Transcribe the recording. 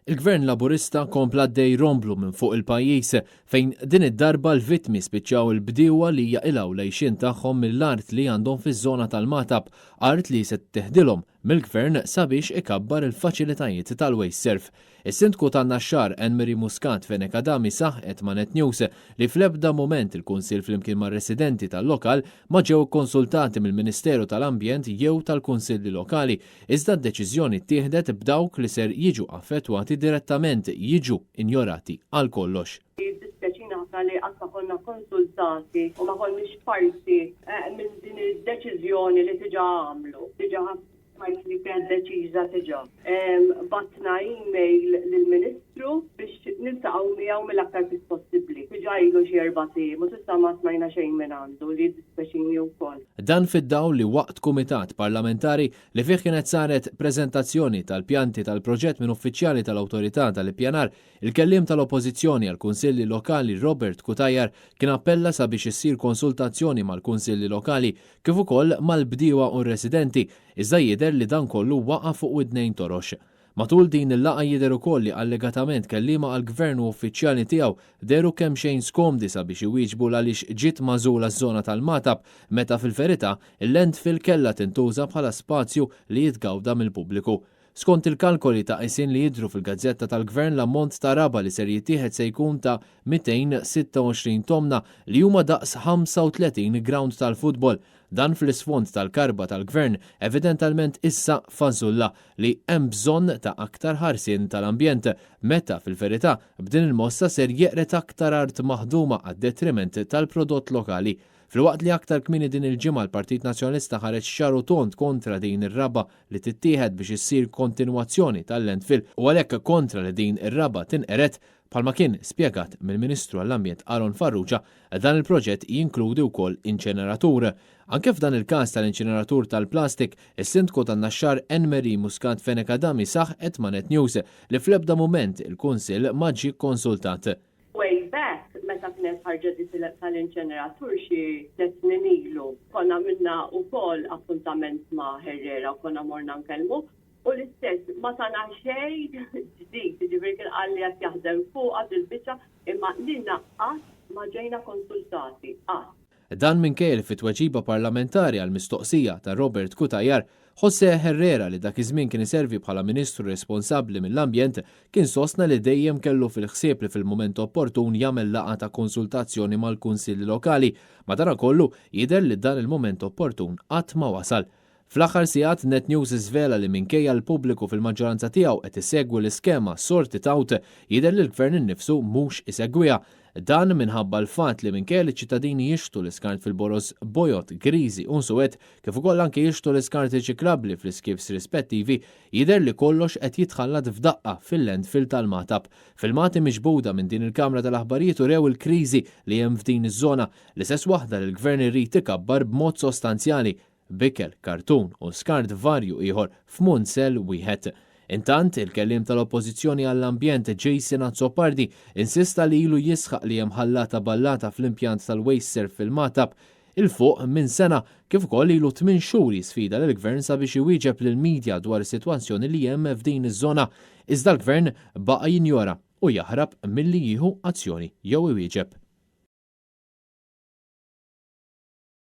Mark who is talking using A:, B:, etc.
A: Il-Gvern Laburista kompla dej romblu minn fuq il-pajjiż fejn din id-darba l-vittmi spiċċaw il-bdiewa li jaqilgħu lejxin tagħhom mill-art li għandhom fiż-żona tal-Matab, art li se teħdilhom mill-Gvern sabiex ikabbar il-faċilitajiet tal-waste surf. Is-Sindku tan-Naxxar Anne-Marie Muscat Fenek Adami saħqet ma' Net News li fl-ebda mument il-Kunsill flimkien mar-residenti tal-lokal ma ġew konsultati mill-Ministeru tal-Ambjent jew tal-Kunsilli Lokali, iżda d-deċiżjoni ttieħdet b'dawk li ser jiġu affettwati direttament jiġu injorati għal kollox.
B: Dispeċina ħafna li qatt ma konna konsultati u ma konniex parti minn din id-deċiżjoni li tiġa għamlu. Tiġa parti li kien deċiża tiġa. Batna email lill-Ministru biex niltaqgħu miegħu mill-aktar fis possibbli. Tiġa ilu xi 4 ijiem u s'issa ma smajna xejn minn għandu li dispeċini wkoll.
A: Dan fid-dawl li waqt kumitat parlamentari li fih kienet saret preżentazzjoni tal-pjanti tal-proġett minn uffiċjali tal-Awtorità tal-Ippjanar, il-kelliem tal-Oppożizzjoni għal kunsilli lokali Robert Kutajar kien appella sabiex issir konsultazzjoni mal-kunsilli lokali kif ukoll mal-bdiewa u r-residenti, iżda jidher li dan kollu waqa' fuq widnejn torox. Matul din il-laqgħa jidher ukoll li allegatament kelliema għall-Gvern u uffiċjali tiegħu deru kemm xejn skomdi sabiex iwieġbu għaliex ġiet magħżula ż-żona tal-Matab meta fil-verità il-landfill kellha tintuża bħala spazju li jitgawda mill-pubbliku. Skont il-kalkoli ta' qisin li jidhru fil-Gazzetta tal-Gvern l-ammont ta' raba li ser jittieħed se jkun ta' 226 tomna li huma daqs 35 ground tal-futbol. Dan fl-isfond tal-karba tal-Gvern evidentalment issa fażulla li hemm bżonn ta' aktar ħarsien tal-ambjent meta fil-verità b'din il-mossa ser jeqret aktar art maħduma għad-detriment tal-prodott lokali. Filwaqt li aktar kmieni din il-ġimgħa l-Partit Nazzjonalista ħareġ xaru tont kontra din ir-raba li tittieħed biex issir kontinwazzjoni tal-landfill u għalhekk kontra li din ir-raba tinqeret bħalma kien spjegat mill-Ministru għall-Ambjent Aron Farrugia, dan il-proġett jinkludi wkoll inċeneratur. Anke f'dan il-każ tal-inċeneratur tal-plastik, is-Sindku tan-Naxxar Anne-Marie Muscat Fenek Adami saħqet ma' Net News li fl-ebda mument il-Kunsill ma ġie konsultat.
B: Way back, meta kienet ħarġet tal-inċeneratur xi 3 snin ilu, konna minna wkoll appuntament ma' Herrera u konna morna nkellmu. U l-istess, ma tana xejn ġdid, ġifieri kien qal li qed jaħdem fuq għad il-biċċa imma lilna qatt ma ġejna konsultati qatt.
A: Dan minkejl fit-tweġiba parlamentari għal mistoqsija ta' Robert Kutajar, Jose Herrera li dak iż-żmien kien iservi bħala Ministru responsabbli mill-Ambjent kien sostna li dejjem kellu fil-ħsieb li fil-mument opportun jagħmel laqgħa ta' konsultazzjoni mal-kunsilli lokali, madankollu jidher li dan il-mument opportun qatt ma wasal. Fl-aħħar sigħat Net News iżvela li minkejja l-pubbliku fil-maġġoranza tiegħu qed isegwu l-iskema sort it out jidher li l-Gvern innifsu mhux isegwiha. Dan minħabba l-fatt li minkejja li ċittadini jixtu l-iskart fil-boros Bojot, Griżi u Suwed kif ukoll anke jixtu l-iskart riċiklabbli fl-iskifs rispettivi, jidher li kollox qed jitħallat f'daqqa fil-landfill tal-Matab. Filmati miġbuda minn din il-Kamra tal-Aħbarijiet urew il-kriżi li hemm f'din iż-żona l-istess waħda li l-Gvern irid ikabbar b'mod sostanzjali bikel, kartun u skart varju ieħor f'munsel wieħed. Intant, il-kelliem tal-Oppożizzjoni għall-Ambjent Jason Azzopardi insista li ilu jisħaq li hemm ħallata ballata fl-impjant tal-waste surf fil-Matab il-fuq minn sena kif ukoll ilu 8 xhur jisfida lill-Gvern sabiex iwieġeb lill-medja dwar is-sitwazzjoni li hemm f'din iż-żona, iżda l-Gvern baqa' jinjora u jaħrab milli jieħu azzjoni jew iwieġeb.